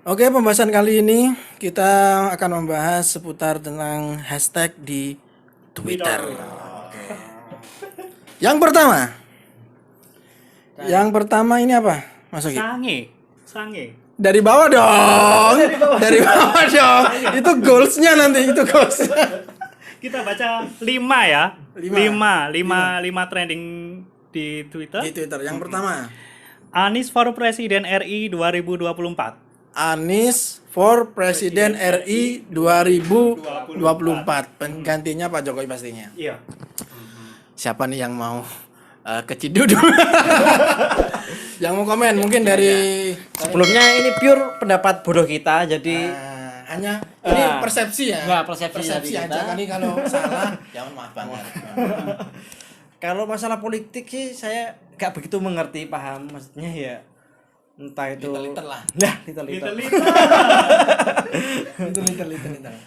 Oke, pembahasan kali ini kita akan membahas seputar tentang hashtag di Twitter. Oke. Yang pertama, ini apa, Mas Oki? Sange. Dari bawah dong. Dari bawah dong. Itu goalsnya nanti, itu goalsnya. Kita baca 5 ya. Lima. 5 trending di Twitter. Di Twitter. Yang pertama, Anies for Presiden RI 2024. Anies for Presiden RI 2024. Penggantinya Pak Jokowi pastinya. Iya. Siapa nih yang mau keciduk dulu? Yang mau komen mungkin dari Sebelumnya ini pure pendapat bodoh kita, jadi hanya ini persepsi ya. Enggak, persepsi dari aja kita. kali kalau salah ya maaf banget. Kalau masalah politik sih saya nggak begitu mengerti, paham maksudnya ya entah itu Liter lah. Nah, liter. Liter.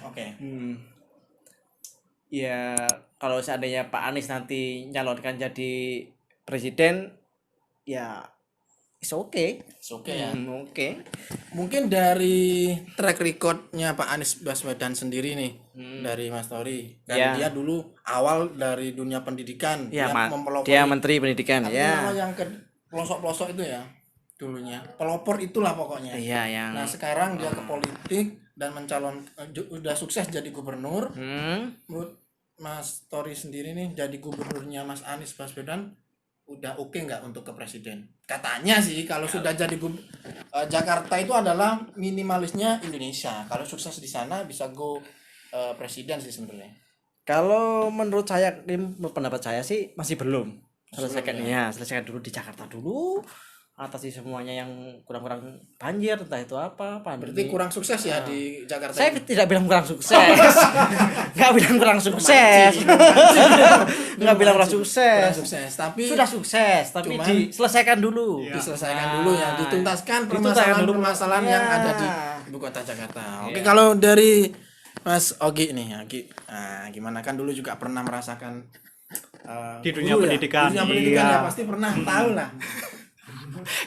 Oke. Ya kalau seandainya Pak Anies nanti nyalonkan jadi presiden, ya oke. Oke ya. Oke. Mungkin dari track recordnya Pak Anies Baswedan sendiri nih, dari Mas Tori. Kan Ya. dia dulu awal dari dunia pendidikan, Ya, mempelopori. dia Menteri Pendidikan Tapi ya. nama yang ke pelosok-pelosok itu ya dulunya. Pelopor itulah pokoknya. Iya, yang Nah, sekarang dia ke politik dan udah sukses jadi gubernur. Menurut Mas Tori sendiri nih, jadi gubernurnya Mas Anies Baswedan udah oke nggak untuk ke presiden? Katanya sih kalau sudah jadi Jakarta itu adalah minimalisnya Indonesia. Kalau sukses di sana bisa go presiden sih sebenarnya. Kalau menurut saya, pendapat saya sih masih belum. Selesaikan dulu di Jakarta dulu. Atasi semuanya yang kurang-kurang banjir, entah itu apa, pandemi. Berarti kurang sukses ya di Jakarta. Saya ini? tidak bilang kurang sukses. Nggak bilang kurang sukses. Nggak bilang kurang sukses. Kurang sukses, tapi Sudah sukses, tapi Cuman- diselesaikan dulu. diselesaikan dulu ya, dituntaskan Dituntaskan dulu. permasalahan yang Ya. ada di ibu kota Jakarta. Oke, kalau dari Mas Ogi nih, gimana, kan dulu juga pernah merasakan Di dunia guru ya? pendidikan. Di dunia pendidikan Iya. ya pasti pernah tahu lah.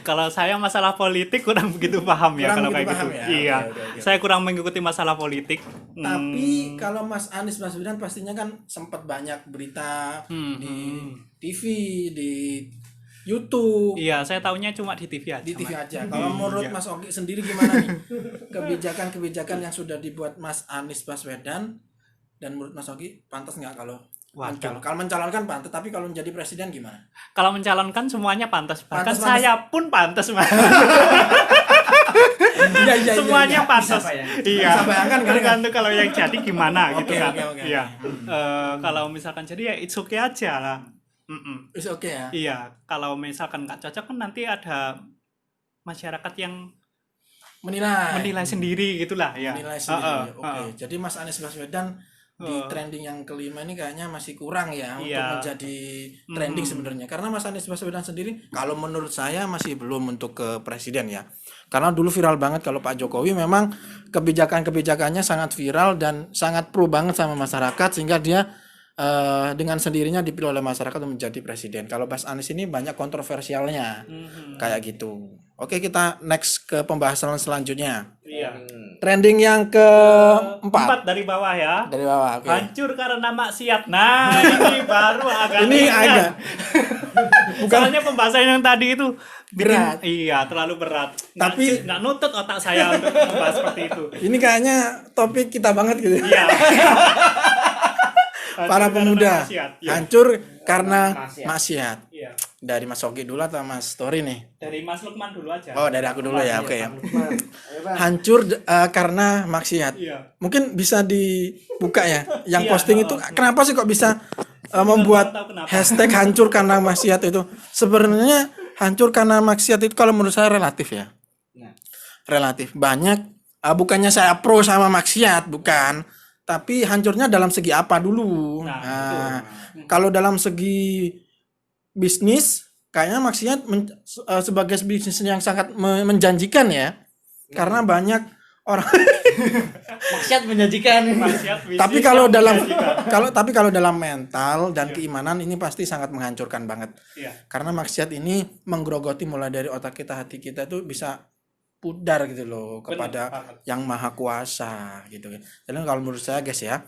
Kalau saya masalah politik kurang begitu paham ya Kurang kalau kayak begitu gitu. paham ya? Iya. Oke. Saya kurang mengikuti masalah politik. Tapi kalau Mas Anies Baswedan pastinya kan sempat banyak berita di TV, di YouTube, Iya, saya taunya cuma di TV aja. di TV Mas. aja. Kalau menurut Mas Ogi sendiri gimana nih kebijakan-kebijakan yang sudah dibuat Mas Anies Baswedan, dan menurut Mas Ogi pantas nggak kalau Waduh. kalau mencalonkan pantas, tapi kalau menjadi presiden gimana? Kalau mencalonkan semuanya pantas. Bahkan Pantas. saya pun pantas, Mas. Iya. Semuanya pantas. Bisa, Pak, ya? Iya. Bisa bayangkan kan? Tergantung kalau yang jadi gimana gitu Oke, kan. oke. Iya. Kalau misalkan jadi ya it's okay aja lah. Is oke ya. Iya, kalau misalkan nggak cocok kan nanti ada masyarakat yang menilai sendiri gitulah ya. Menilai sendiri. Oke. Jadi Mas Anies Baswedan di trending yang kelima ini kayaknya masih kurang ya untuk Iya. menjadi trending sebenarnya. Karena Mas Anies Baswedan sendiri kalau menurut saya masih belum untuk ke presiden ya. Karena dulu viral banget kalau Pak Jokowi memang kebijakan-kebijakannya sangat viral dan sangat pro banget sama masyarakat, sehingga dia dengan sendirinya dipilih oleh masyarakat untuk menjadi presiden. Kalau Mas Anies ini banyak kontroversialnya kayak gitu. Oke, kita next ke pembahasan selanjutnya. Iya. Trending yang keempat 4 dari bawah ya. dari bawah. Oke. Hancur karena maksiat. Nah, ini baru agak Ini ringan. agak Soalnya pembahasan yang tadi itu bikin- Berat. Iya, terlalu berat. Tapi- nggak nutut otak saya untuk membahas seperti itu. ini kayaknya topik kita banget gitu. Iya. Para Hancur pemuda karena maksiat. Iya. hancur karena Maksiat. maksiat. Iya. Dari Mas Ogi dulu atau Mas Tori nih? Dari Mas Lukman dulu aja. Oh, dari aku dulu ya. Oke ya. Ayo, Bang. Hancur karena maksiat. Iya. Mungkin bisa dibuka ya. Yang Iya, posting itu kenapa sih kok bisa membuat tahu kenapa. hashtag hancur karena maksiat itu? Sebenarnya hancur karena maksiat itu kalau menurut saya relatif ya. Nah. Relatif. Banyak bukannya saya pro sama maksiat, bukan. Tapi hancurnya dalam segi apa dulu? Nah, Kalau dalam segi bisnis, kayaknya maksiat sebagai bisnis yang sangat menjanjikan ya. Karena banyak orang. Maksiat menjanjikan. Maksiat bisnis Tapi kalau yang dalam menjanjikan. kalau dalam mental dan keimanan ini pasti sangat menghancurkan banget. Iya. Karena maksiat ini menggerogoti mulai dari otak kita, hati kita itu bisa pudar gitu loh kepada banget. yang maha kuasa gitu kan. Jadi kalau menurut saya guys ya,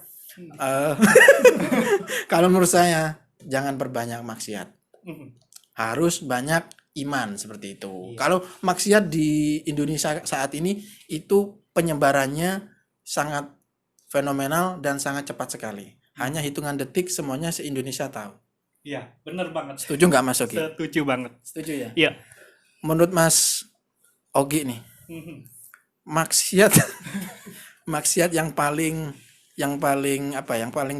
kalau menurut saya jangan perbanyak maksiat, harus banyak iman seperti itu. Kalau maksiat di Indonesia saat ini itu penyebarannya sangat fenomenal dan sangat cepat sekali. Hanya hitungan detik semuanya se-Indonesia tahu. Iya, bener banget. Setuju nggak Mas Ogi? Setuju banget. Setuju ya? Iya. Menurut Mas Ogi nih, maksiat maksiat yang paling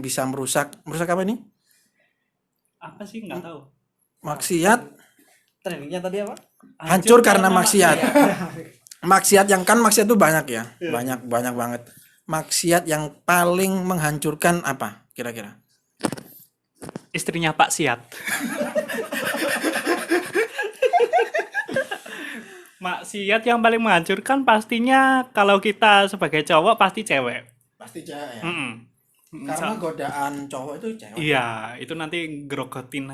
bisa merusak apa ini? Apa sih nggak tahu. Maksiat Trendingnya tadi apa? hancur karena maksiat. Maksiat itu banyak ya. Banyak banget. Maksiat yang paling menghancurkan apa kira-kira? Istrinya Pak Siat. Maksiat yang paling menghancurkan pastinya kalau kita sebagai cowok pasti cewek. Pasti cewek ya. Karena godaan cowok itu cewek. Iya, itu nanti gerogotin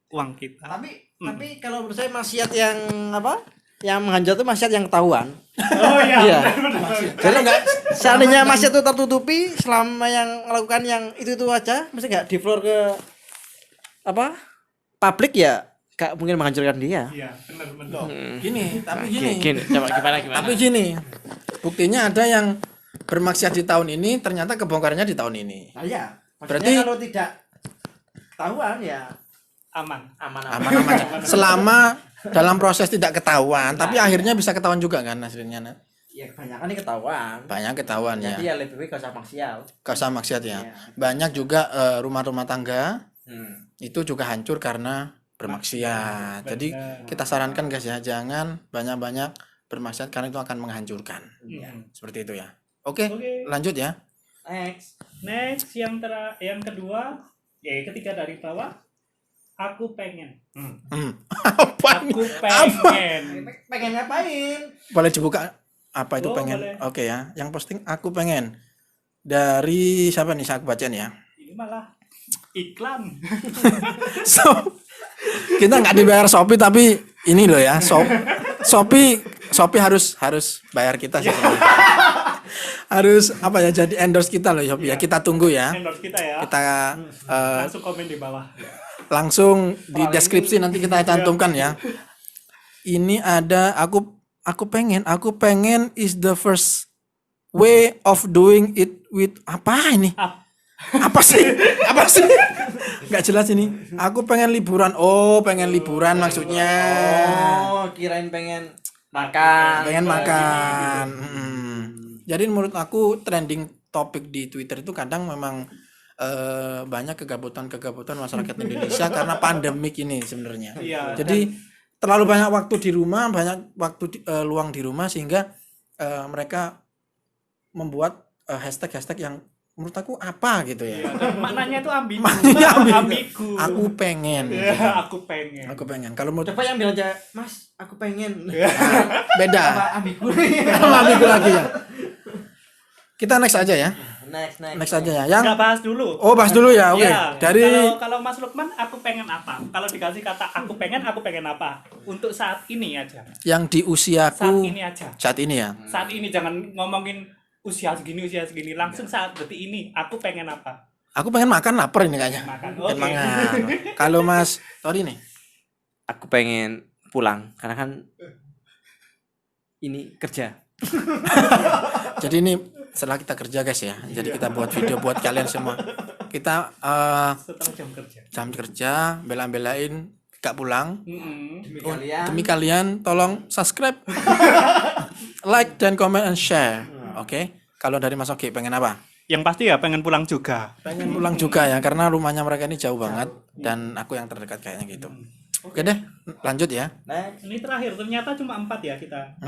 uang kita. Tapi kalau menurut saya maksiat yang apa? Yang menghancur itu maksiat yang ketahuan. Oh iya. Iya. Kalau enggak Seandainya maksiat itu tertutupi, selama yang melakukan yang itu aja, mesti nggak di floor ke apa? Publik ya, gak mungkin menghancurkan dia. Iya, benar. gini, Coba gimana? Tapi gini, buktinya ada yang bermaksiat di tahun ini ternyata kebongkarnya di tahun ini. Nah, iya. Berarti- kalau tidak ketahuan ya Aman. aman. Aman-aman aja. Selama dalam proses tidak ketahuan, tapi akhirnya bisa ketahuan juga kan hasilnya. Nak? Ya kebanyakan ini ketahuan. Banyak ketahuan ya. Jadi ya lebih baik gak usah maksiat. Gak usah maksiat ya. Iya. Banyak juga rumah-rumah tangga itu juga hancur karena bermaksiat. Jadi kita sarankan guys ya, jangan banyak-banyak bermaksiat karena itu akan menghancurkan. Seperti itu ya. Oke, Oke. lanjut ya. Next yang kedua, ketiga dari bawah. Aku pengen. Apa nih? Aku pengen. Pengen ngapain? Boleh dibuka apa itu Oh, pengen? boleh. Oke ya. Yang posting aku pengen. Dari siapa nih? Saya bacain ya. Ini malah iklan. So, kita nggak dibayar Shopee tapi ini loh ya. Shopee harus bayar kita sih. Harus apa ya, jadi endorse kita loh Shopee ya. Kita tunggu ya. Endorse kita ya. Kita Langsung komen di bawah. langsung di deskripsi nanti kita cantumkan ya. Ini ada aku pengen is the first way of doing it with apa ini? Apa sih? Nggak jelas ini. Aku pengen liburan. Oh, pengen liburan maksudnya. Oh, kirain pengen makan. Pengen makan. Jadi menurut aku trending topik di Twitter itu kadang memang banyak kegabutan masyarakat Indonesia karena pandemik ini sebenarnya. Iya. Jadi terlalu banyak waktu di rumah, banyak waktu luang di rumah sehingga mereka membuat hashtag yang menurut aku apa gitu ya. Dan maknanya itu ambigu. Maknanya ambigu. Aku pengen. Iya, aku pengen. Aku pengen. Kalau mau Coba yang bilang aja, Mas, aku pengen. beda. Apa ambigu? Ambigu lagi ya. Kita next aja ya. Next. Next aja ya. Yang Nggak bahas dulu. oh bahas dulu ya. Oke. Iya. Dari Kalau Mas Lukman, aku pengen apa? Kalau dikasih kata aku pengen apa? Untuk saat ini aja. yang di Saat usiaku ini aja. saat ini ya. Saat ini jangan ngomongin usia segini. Langsung saat detik ini aku pengen apa? Aku pengen makan, lapar ini kayaknya. Makan. Pengen Oke. makan. Kalau Mas Tori nih, Aku pengen pulang karena kan ini kerja. jadi ini setelah kita kerja guys ya. Jadi kita buat video buat kalian semua. Kita Setelah jam kerja. jam kerja bela-belain gak pulang. Demi Demi kalian tolong subscribe, like dan comment and share. Oke. Kalau dari Mas Oki pengen apa? Yang pasti ya pengen pulang juga. Pengen pulang juga ya karena rumahnya mereka ini jauh banget dan aku yang terdekat kayaknya gitu. Oke deh, lanjut ya. Next. Ini terakhir ternyata cuma 4 ya kita.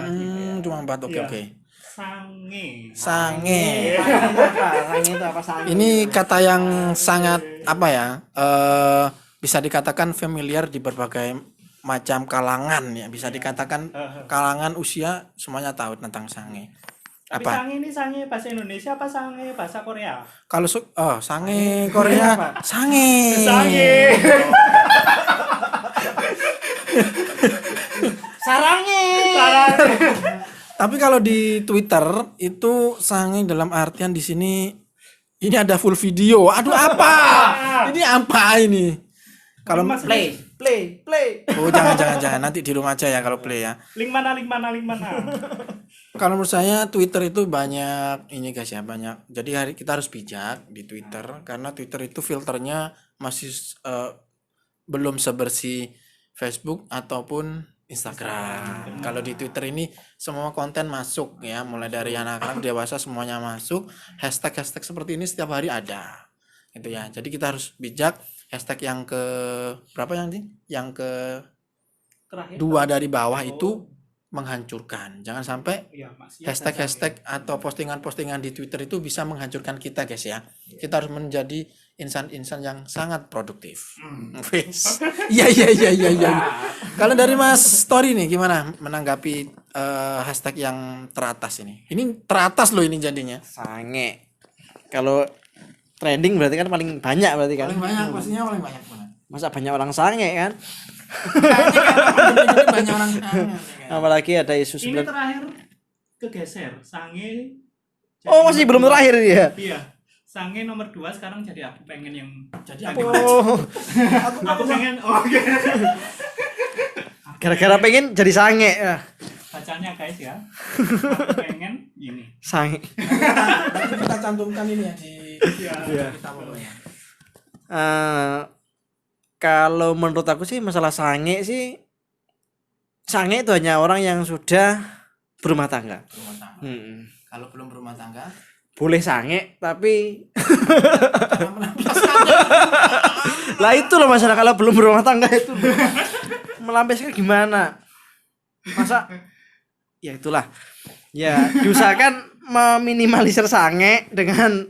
Cuma 4. Oke Iya. oke. Sange. Sange. Sange itu apa sange? Ini kata yang sangat apa ya? Bisa dikatakan familiar di berbagai macam kalangan ya. Bisa dikatakan kalangan usia semuanya tahu tentang sange. Tapi Apa? sange ini sange bahasa Indonesia apa sange bahasa Korea? Kalau sange Korea, sange. Sange. Sarange. Tapi kalau di Twitter itu sange dalam artian di sini ini ada full video. Aduh apa? Ini apa ini? Kalau Play. oh jangan nanti di rumah aja ya kalau play ya. Link mana? Kalau menurut saya Twitter itu banyak ini guys ya, banyak. Jadi kita harus bijak di Twitter karena Twitter itu filternya masih belum sebersih Facebook ataupun Instagram. Kalau di Twitter ini semua konten masuk ya, mulai dari anak-anak dewasa semuanya masuk. Hashtag seperti ini setiap hari ada. Gitu ya. Jadi kita harus bijak. Hashtag yang ke berapa nanti? Yang ke Terakhir. 2 dari bawah itu menghancurkan. Jangan sampai Iya, Mas. Iya, hashtag atau postingan di Twitter itu bisa menghancurkan kita guys ya. Kita harus menjadi insan-insan yang sangat produktif. Wes. Iya. Kalau dari Mas Story nih gimana menanggapi hashtag yang teratas ini? Ini teratas loh ini jadinya. Sange. Kalau trending berarti kan paling banyak berarti kan. Paling banyak pastinya paling banyak banget. Masa banyak orang sange kan? Ini banyak orang sange. Apalagi ada isu Ini 9. terakhir kegeser. Sange. Oh, masih belum terakhir ya. Iya. Sange nomor 2 sekarang jadi aku pengen yang Jadi apa? Oh, aku pengen oke. gara-gara pengen jadi sange. Ya. Bacanya guys ya. Aku pengen ini. Sange. Nanti kita cantumkan ini ya di Iya. kita pokoknya. Kalau menurut aku sih masalah sange itu hanya orang yang sudah berumah tangga. Berumah tangga. Hmm. Kalau belum berumah tangga, Boleh sange tapi jangan melampiaskannya. lah itu loh masalah kalau belum berumah tangga itu melampiaskan gimana? Masa ya itulah. Ya, diusahakan meminimalisir sange dengan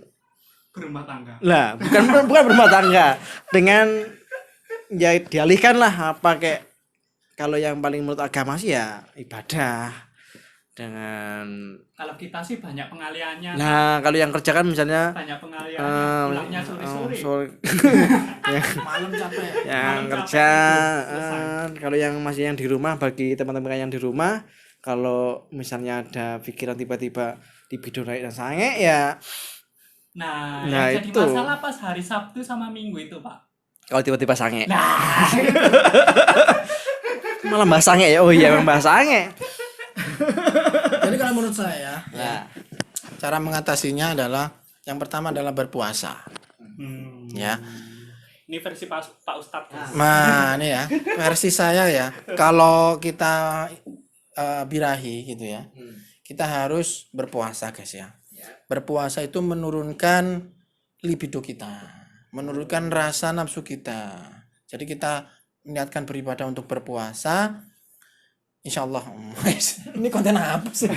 Berumah tangga. lah bukan berumah tangga dengan ya dialihkan lah apa kayak kalau yang paling menurut agama sih ya ibadah dengan Kalau kita sih banyak pengaliannya. nah kalau yang kerja kan misalnya Banyak pengaliannya. Pulangnya sore-sore. Malam capek. yang Malam kerja capek, selesai. kalau yang masih yang di rumah bagi teman-teman yang di rumah kalau misalnya ada pikiran tiba-tiba libido naik dan sange ya Nah, Nah, yang jadi itu. masalah pas hari Sabtu sama Minggu itu, Pak. kalau tiba-tiba sange Nah, malah bahas sange ya oh iya memang bahas sange Jadi kalau menurut saya, nah cara mengatasinya adalah yang pertama adalah berpuasa. Ya. Ini versi Pak Ustadz. Nah, ini ya, versi saya ya. Kalau kita birahi gitu ya. Kita harus berpuasa, guys ya. Berpuasa itu menurunkan libido kita, menurunkan rasa nafsu kita. Jadi kita niatkan beribadah untuk berpuasa. Insya Allah, ini konten apa sih?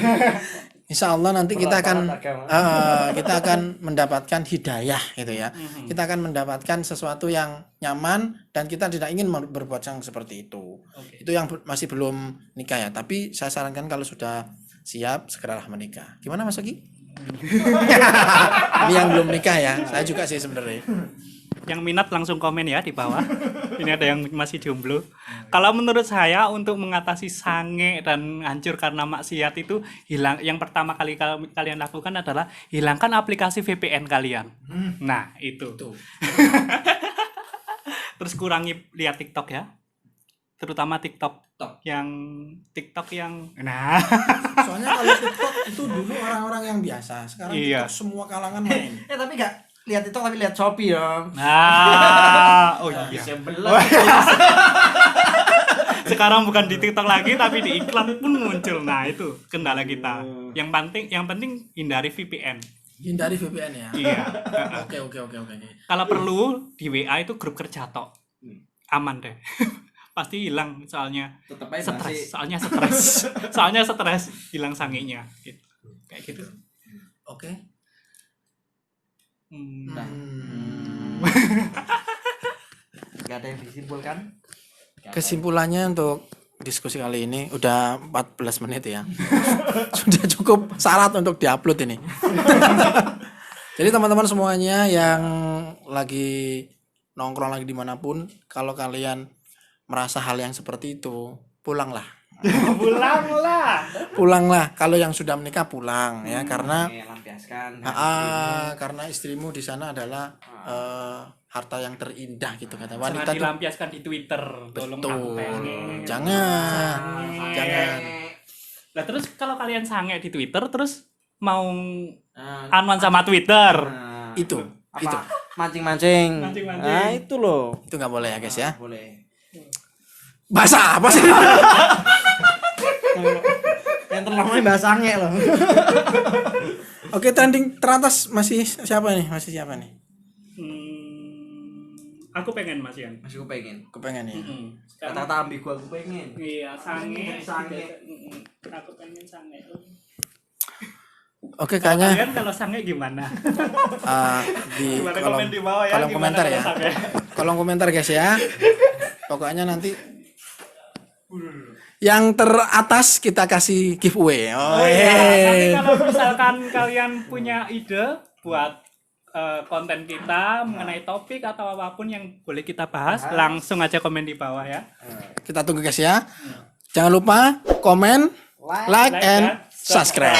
Insya Allah nanti kita akan mendapatkan hidayah gitu ya. Kita akan mendapatkan sesuatu yang nyaman dan kita tidak ingin berbuat yang seperti itu. Itu yang masih belum nikah ya. Tapi saya sarankan kalau sudah siap segeralah menikah. Gimana Mas Ogi? Ini yang belum nikah ya. Saya juga sih sebenarnya. Yang minat langsung komen ya di bawah. Ini ada yang masih jomblo. Kalau menurut saya untuk mengatasi sange dan hancur karena maksiat itu yang pertama kali kalian lakukan adalah hilangkan aplikasi VPN kalian. Nah, itu. Terus kurangi lihat TikTok ya. Terutama TikTok yang nah Soalnya kalau TikTok itu dulu orang-orang yang biasa. Sekarang Iya. TikTok semua kalangan main. tapi gak lihat TikTok tapi lihat Shopee dong oh iya. sebelah Sekarang bukan di TikTok lagi tapi di iklan pun muncul. Nah, itu kendala kita. Yang penting hindari VPN. Hindari VPN ya. Iya. Oke. Kalau perlu di WA itu grup kerja tok. Aman deh. Pasti hilang soalnya tetap aja soalnya stres hilang sangenya gitu. Kayak gitu. Oke. Gak ada yang disimpulkan Kesimpulannya untuk diskusi kali ini udah 14 menit ya. Sudah cukup syarat untuk diupload ini. Jadi teman-teman semuanya yang lagi nongkrong lagi dimanapun, kalau kalian merasa hal yang seperti itu, pulanglah. Pulanglah kalau yang sudah menikah pulang ya karena Lampiaskan. karena istrimu di sana adalah harta yang terindah gitu kata Jangan wanita tuh. dilampiaskan di Twitter. Tolong aku Betul. pengen. Jangan. Lah terus kalau kalian sange di Twitter terus mau Nah, anuan sama Twitter. Itu. Mancing-mancing. Mancing-mancing. Nah, itu loh. Itu nggak boleh ya guys ya. Boleh. Bahasa apa sih? Yang terlama bahasanya loh. Oke, trending teratas masih siapa nih? Aku pengen Mas Yan. Masih gue pengen. Kepengen ya. Karena Kata-kata ambigu aku pengen. iya sange. Sange. Aku pengen sange. Oke, kayaknya Kalian kalau sange gimana? di Gimana kolom komen di bawah ya? kolom Gimana komentar kalau ya. sange? Kolom komentar guys ya. Pokoknya nanti yang teratas kita kasih giveaway. Oh iya, nanti kalau misalkan kalian punya ide buat konten kita mengenai topik atau apapun yang boleh kita bahas, langsung aja komen di bawah ya. Kita tunggu guys ya. Jangan lupa komen, like and subscribe.